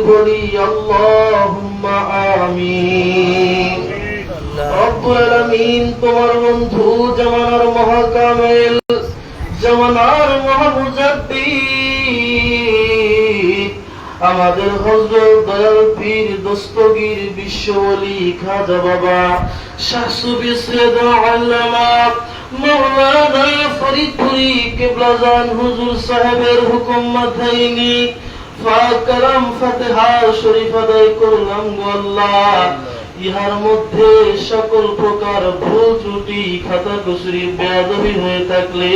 বলি আল্লাহুম্মা আমিন। রব্বুল আলামিন তোমার বন্ধু জামানার মহাকামেল জামানার মহামুজাদ্দিদ আমাদের হযরত দয়াল পীর দস্তগীর বিশ্বওয়ালি খাজা বাবা শাহ সুফি সৈয়দ আল্লামা মাওলানা ফরিদপুরি কিবলাজান হুজুর সাহেবের হুকুম মাথায় নিয়ে ফাকরাম ফাতিহা শরীফ আদায় করলাম গো আল্লাহ। ইহার মধ্যে সকল প্রকার ভুল ত্রুটি খাতা কুসুরি বেয়াদবি হয়ে থাকলে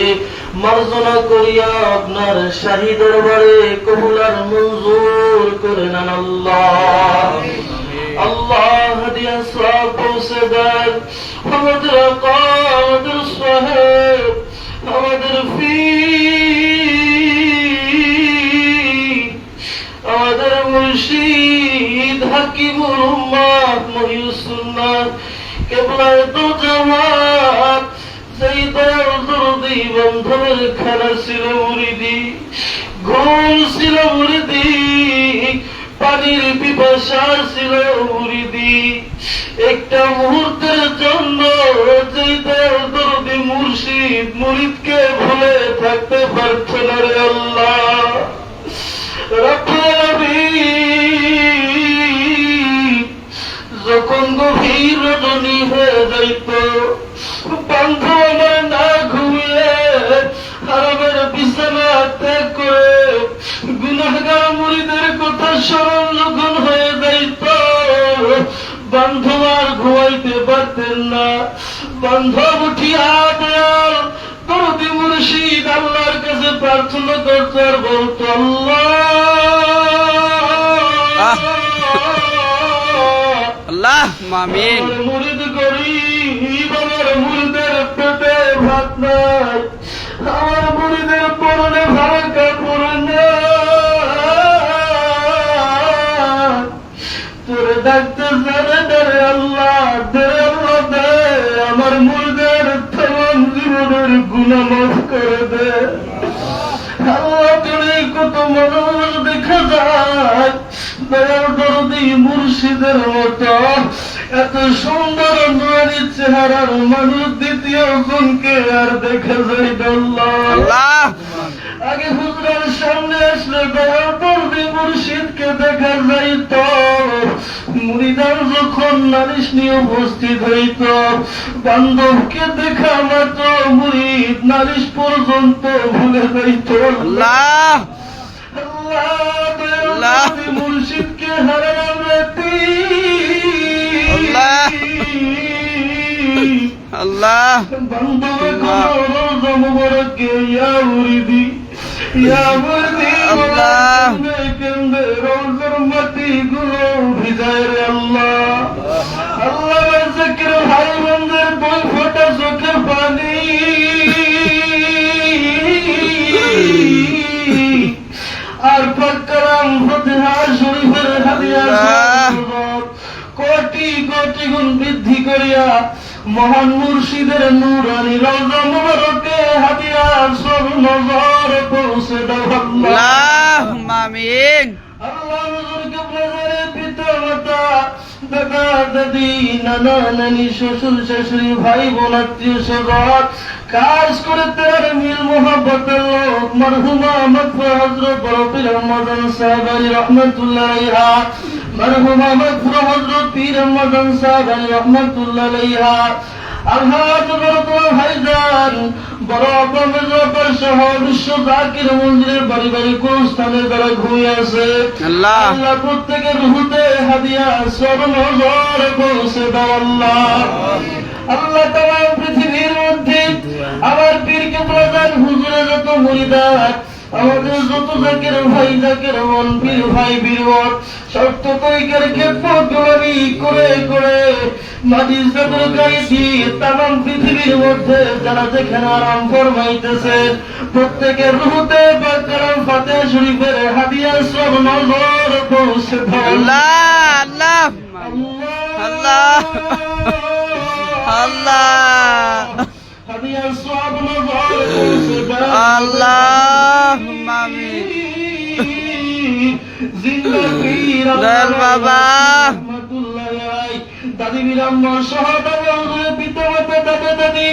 মার্জনা করিয়া আপনার শাহী দরবারে কবুল আর মঞ্জুর করে নেন আল্লাহ। আল্লাহ হাদিয়া সওয়াব পৌঁছে দেন আমাদের আকা আমাদের সাহেব আমাদের পীর আমাদের মুর্শিদ হাকিমুল উম্মাহ মহিউস সুন্নাত কিবলায়ে দু জামাত যেই দয়াল দরদি বন্ধুর খানা ছিল মুরিদি ঘুম ছিল মুরিদি পানির পিপাসা ছিল মুরিদি একটা মুহূর্তের জন্য যেই দয়াল দরদি মুর্শিদ মুরিদকে ভুলে থাকতে পারত না রে আল্লাহ। যখন গভীর রজনী হয়ে যাইত বান্ধব আমার না ঘুমিয়ে হারামের বিছানা ত্যাগ করে গুনাহগার মুরিদের কথা স্মরণ যখন হয়ে যাইত বান্ধব আর ঘুমাইতে পারতেন না। বান্ধব উঠিয়া দয়াল দরদি মুর্শিদ আল্লাহর কাছে প্রার্থনা করত আর বলত আল্লাহ আমিন। মুরিদ গরিব আমার মুরিদের পেটে ভাত নাই আমার মুরিদের পরনে ভাড়া কাপড় নাই তোরে ডাকতে জানে দরে আল্লাহ দরে আল্লাহ দে আমার মুরিদের তমাম জীবনের গুনাহ মাফ করে দে আল্লাহ। তোরে কত মানুষ দেখা যায় দয়াল দরদি মুর্শিদের মতো এত সুন্দর নুরানি চেহারার মানুষ দ্বিতীয় জনকে আর দেখা যায় আল্লাহ। আগে হুজুরের সামনে আসলে দয়াল দরদি মুর্শিদকে দেখা যাইত মুরিদার যখন নালিশ নিয়ে উপস্থিত হইত বান্ধবকে দেখা মাত্র মুরিদ নালিশ পর্যন্ত ভুলে যাইত আল্লাহ। মুর্শিদকে হারালাম রাতি আল্লাহ বান্ধবে রোজা মুবারকে ইয়া মুরিদি ইয়া মুরিদি আল্লাহ কেন্দ্রে রোজার মাটি গুলো ভিজায় রে আল্লাহ। আল্লাহ জিকির ভাই বন্ধের দুই ফোঁটা চোখের পানি আর ফাকরাম ফাতিহা শরীফের হাদিয়া কোটি কোটি গুণ বৃদ্ধি করিয়া মহান মুর্শিদের নূরানি রওজা মুবারকে হাদিয়া সব নজর পৌঁছে দাও আল্লাহুম্মা আমিন। আল্লাহ হুজুরকে প্রেজের পিতা মাতা দাদা দাদি নানা নানি শ্বশুর শাশুড়ি ভাই বোন আত্মীয় স্বজন কাজ করে তার মিল মোহাব্বতের লোক মরহুমা মাগফুর হযরত বড় পীর রহমান সাহেব আলী রহমাতুল্লাহ আলাইহা মরহুমা মাগফুর হযরত পীর রহমান সাহেব আলী রহমাতুল্লাহ আলাইহা আলহাজ বড় ভাইজান বড় আপনাদের সহ বিশ্ব জাকির মন্দিরের বাড়ি বাড়ি কোন স্থানের দ্বারা ঘুমিয়ে আছে আল্লাহ আল্লাহ প্রত্যেকের রুহুতে হাদিয়া সব নজর পৌঁছে দাও আল্লাহ। আল্লাহ তাআলা পৃথিবীর মধ্যে আমার পীরকে প্রধান হুজুরের যত মুরিদাত আমাদের যত জাকির ভাই জাকির মন পীর ভাই বীরবর শর্ত তরিকার খেদমত গোলামি করে করে মাঝি সদর গাইছি তামাম পৃথিবীর মধ্যে যারা যেখানে আরাম ফরমাইতেছেন প্রত্যেকের রুহুতে বাকরাম ফাতিহা শরীফের হাদিয়া সব নজর পৌঁছে দাও আল্লাহ আল্লাহ আল্লাহ হাদিয়া সব নজর পৌঁছে দাও আল্লাহুম্মা আমিন। জিন্দা পীর দয়াল বাবা। রহমাতুল্লাহ আলাইহি দাদি বিরাম্মর সহ দাদা পিতা মাতা দাদা দাদি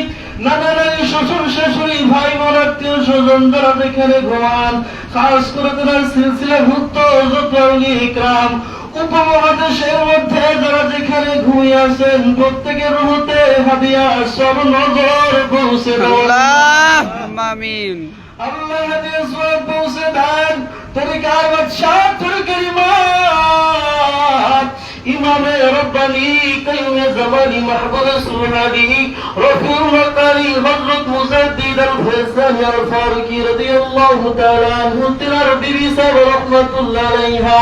নানা নানি শ্বশুর শাশুড়ি ভাই বোন আত্মীয় স্বজন যারা যেখানে ঘুমান খাস করে তারা সিলসিলাভুক্ত যত আউলিয়া ইকরাম উপমহাদেশের মধ্যে যারা যেখানে ঘুমিয়ে আছেন প্রত্যেকের রুহতে হাদিয়া সব নজর পৌঁছে দাও আল্লাহুম্মা আমিন। আল্লাহ হাদিয়া সব পৌঁছে দেন তরিকার বাদশাহ তরিকার ইমাম ইমামে রব্বানি কাইয়ুমে জামানি মাহবুব সুবহানি রফিউল মাকারি হযরত মুজাদ্দিদ আল ফয়সালি আল ফারুকি রাদিয়াল্লাহু তাআলা আনহু তিনার বিবি সাহেব রাহমাতুল্লাহ আলাইহা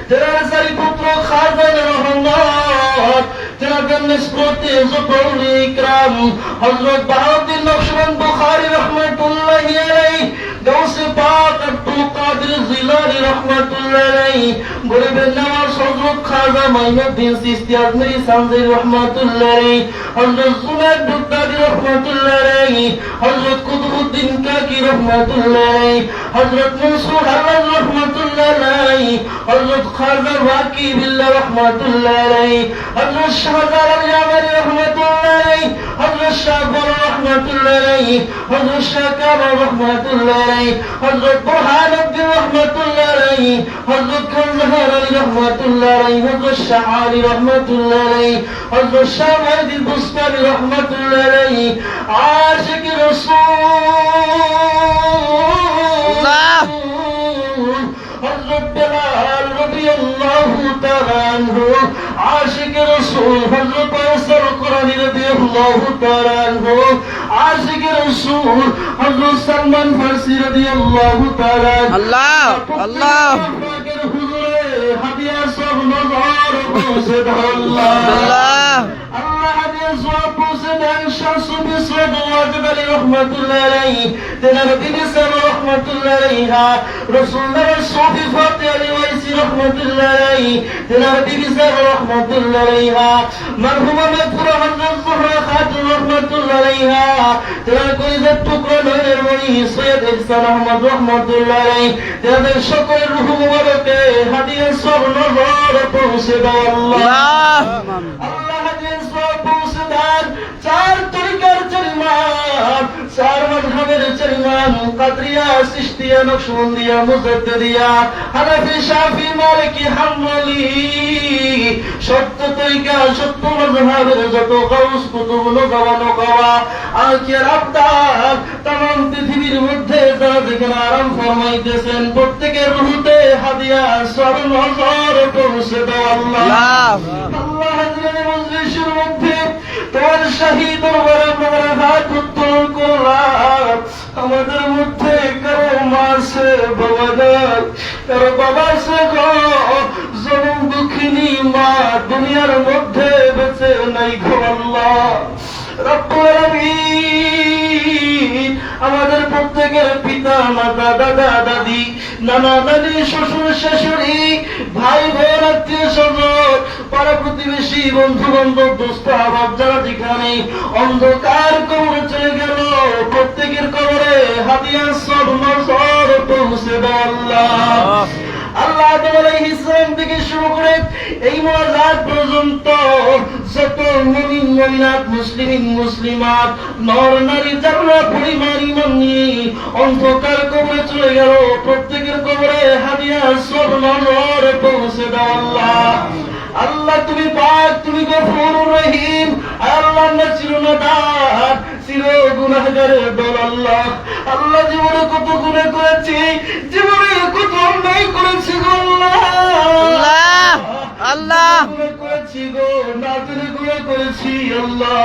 তেনার সারি পুত্র খাজান রহমত তেনার নিসবতে যুবউল ইকরাম হযরত বাহাউদ্দিন নকশবন্দ বুখারী রাহমাতুল্লাহি আলাইহি গাউসে পাক আব্দুল কাদের জিলানী রাহমাতুল্লাহি আলাইহি গরিবের নওয়াজ হযরত খাজা মাইনুদ্দিন চিশতি আজমিরি সানজারি রাহমাতুল্লাহি আলাইহি হযরত জুনায়েদ বুগদাদি রাহমাতুল্লাহি আলাইহি হযরত কুতুবউদ্দিন কাকি রাহমাতুল্লাহি আলাইহি হযরত মনসুর আহমদ রাহমাতুল্লাহি আলাইহি হযরত খাজা ওয়াকি বিল্লাহ রাহমাতুল্লাহি আলাইহি হযরত শাহজালাল জামালি রাহমাতুল্লাহি আলাইহি হযরত শাহবর রাহমাতুল্লাহি আলাইহি হযরত শাহ কামাল রাহমাতুল্লাহি আলাইহি হযরত বুরহানুদ্দিন রাহমাতুল্লাহি আলাইহি হযরত খানজাহার আলী রাহমাতুল্লাহি আলাইহি হযরত শাহ আলী রাহমাতুল্লাহি আলাইহি হযরত শাহ ওয়াহিদ বুস্তামি রাহমাতুল্লাহি আলাইহি আশিক রাসূল হযরত বেলাল রাদিয়াল্লাহু তাআলা আনহু আশিক রাসূল হযরত আয়সার কুরআনী রাদিয়াল্লাহু তাআলা আনহু আশিক রাসূল হযরত সালমান ফারসি রাদিয়াল্লাহু তাআলা আল্লাহ আল্লাহ পাকের হুজুরে হাদিয়া সব নজর পৌঁছে দাও আল্লাহ আল্লাহ আল্লাহ হাদিয়া সব পৌঁছে দেন শামসুদ্দিন সৈয়দ ওয়াজিদ আলী রাহমাতুল্লাহি আলাইহি তেনার বিবি সাহেব রাহমাতুল্লাহি আলাইহা রাসূলুল্লাহ সুফি ফাতে আলী ওয়াইসি রাহমাতুল্লাহি আলাইহি তেনার বিবি সাহেব রাহমাতুল্লাহি আলাইহা মরহুমা মাগফুরা হযরত জোহরা খাতুন রাহমাতুল্লাহি আলাইহা তেনার কলিজার টুকরা নয়নের মণি সৈয়দ ইহসান আহমদ রাহমাতুল্লাহি আলাইহি তেনাদের সকলের রূহ মুবারকে হাদিয়া সব নজর পৌঁছে দাও আল্লাহ আল্লাহ হাদিয়া সব পৌঁছে দেন চার তরিকার চরিমান চার মাযহাবের চরিমান কাদরিয়া চিশতিয়া নকশবন্দিয়া মুজাদ্দিদিয়া হানাফি শাফি মালিকি হাম্বলি সত্য তরিকা সত্য মাযহাবের যত গাউস কুতুব নগাওয়া আখির আবদার तमाम পৃথিবীর মধ্যে যারা যেখানে আরাম ফরমাইতেছেন প্রত্যেকের রুহতে হাদিয়া সব নজর পৌঁছে দাও আল্লাহ আল্লাহ হাজির মজলিসের মধ্যে তোমার শাহী দরবারে আমরা হাত উত্তোলন করলাম আমাদের মধ্যে কারো মা আছে বাবা নাই কারো বাবা আছে গো জনম দুঃখিনী মা দুনিয়ার মধ্যে বেঁচে নাই গো আল্লাহ রব্বুল আলামিন আমাদের প্রত্যেকের পিতা মাতা দাদা দাদি নানা নানি শ্বশুর শাশুড়ি ভাই বোন আত্মীয় স্বজন পাড়া প্রতিবেশী বন্ধু বান্ধব দোস্ত আহবাব যারা যেখানে অন্ধকার কবরে চলে গেল প্রত্যেকের কবরে হাদিয়া সব নজর পৌঁছে দাও আল্লাহ আল্লাহ আদম আলাইহিস সালাম থেকে শুরু করে এই মুআজ্জাত পর্যন্ত যত মুমিন মুমিনাত মুসলিমিন মুসলিমাত নর নারী যারা পরিবার ঈমান নিয়ে অন্ধকার কবরে চলে গেল প্রত্যেকের কবরে হাদিয়া সব নজর পৌঁছে দাও আল্লাহ আল্লাহ তুমি পাক তুমি গফুরুর রহিম আল্লাহ আমরা চিরনাদার চির গুনাহগারের দল আল্লাহ আল্লাহ জীবনে কত গুনাহ করেছি জীবনে কত অন্যায় করেছি গো আল্লাহ আল্লাহ গুনাহ করেছি গো না তুমি গুনাহ করেছি আল্লাহ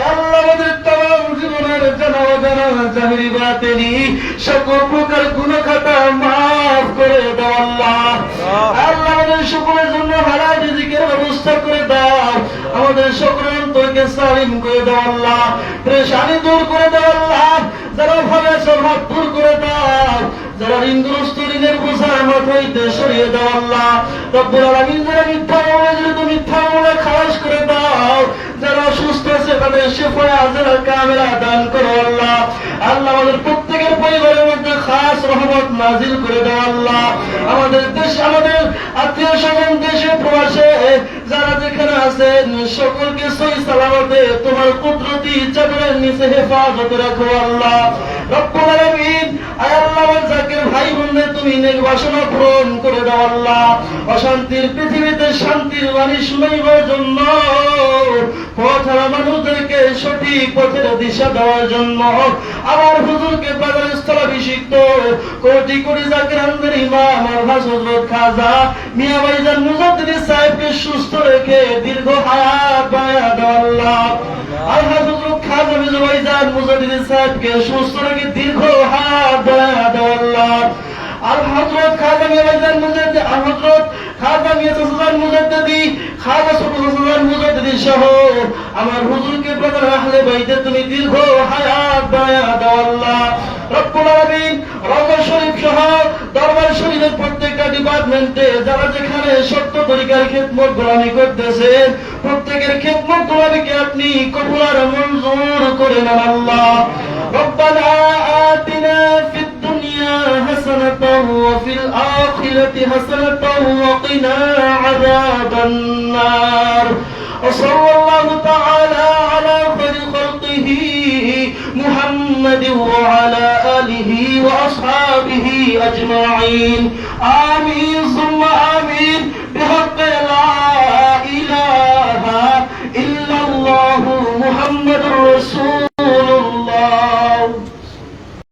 আল্লাহ আমাদের तमाम জীবনের জানা অজানা জাহিরি বাতিনি সকল প্রকার গুনাহ খাতা maaf করে দাও আল্লাহ আল্লাহ আমাদের সকলের জন্য হালাল রিজিকের ব্যবস্থা করে দাও আমাদের সকলের অন্তরকে সালিম করে দাও আল্লাহ পরেশানি দূর করে দাও আল্লাহ যারা ভাবে স্বভাব দূর করে দাও যারা ঋণগ্রস্ত ঋণের বোঝা মাথাইতে সরিয়ে দাও আল্লাহ রব্বুল আলামিন যারা মিথ্যা বলে মিথ্যা বলে খালাস করে দাও যারা অসুস্থ আছে তাদের শিফায়ে আজরা কামিলা দান করো আল্লাহ। আল্লাহ আমাদের প্রত্যেকের পরিবারের মধ্যে খাস রহমত নাজিল করে দাও আল্লাহ। আমাদের দেশ, আমাদের আত্মীয় স্বজন দেশে প্রবাসে যারা যেখানে আছেন সকলকে সহি সালামতে তোমার কুদরতি চাদরের নিচে হেফাজতে রাখো আল্লাহ। রব্বুল আলামিন, আয় আল্লাহ আমার জাকির ভাই বোনদের তুমি নেক বাসনা পূরণ করে দাও আল্লাহ। অশান্তির পৃথিবীতে শান্তির বাণী শুনাইবার জন্য, পথহারা মানুষদেরকে সঠিক পথের দিশা দেওয়ার জন্য আমার হুজুরকে বাজার স্থলাভিষিক্ত কোটি কোটি জাকিরানদের ইমাম আলহাজ হযরত খাজা মিয়া ভাইজান মুজাদ্দিদ সাহেবকে সুস্থ রেখে দীর্ঘ হায়াত বানায়া দাও আল্লাহ। আলহাজ হযরত খাজা মিয়া ভাইজান মুজাদ্দিদ সাহেবকে সুস্থ রেখে দীর্ঘ হায়াত বানায়া দাও আল্লাহ। আল হযরত খাজা মিয়া ভাইজান মুজাদ্দিদ, আল হযরত খাজা মিয়া সুলতান মুজাদ্দিদি, খাজা সুলতান মুজাদ্দিদি সহ আমার হুজুরকে প্রধান আহলে বাইতে তুমি দীর্ঘ হায়াত বানায়া দাও আল্লাহ। রব্বুল আলামিন, রওজা শরীফ সহ দরবার শরীফের প্রত্যেকটা ডিপার্টমেন্টে যারা যেখানে সত্য তরিকার খেদমত গোলামি করতেছেন প্রত্যেকের খেদমত গোলামিকে আপনি কবুল আর মঞ্জুর করে নেন আল্লাহ। রব্বানা আতিনা ফিদ দুনিয়া হাসানাতাও ওয়া ফিল আখিরাতি হাসানাতাও ওয়া কিনা আযাবান নার। وصلى الله تعالى على خير خلقه محمد وعلى آله وأصحابه أجمعين آمين.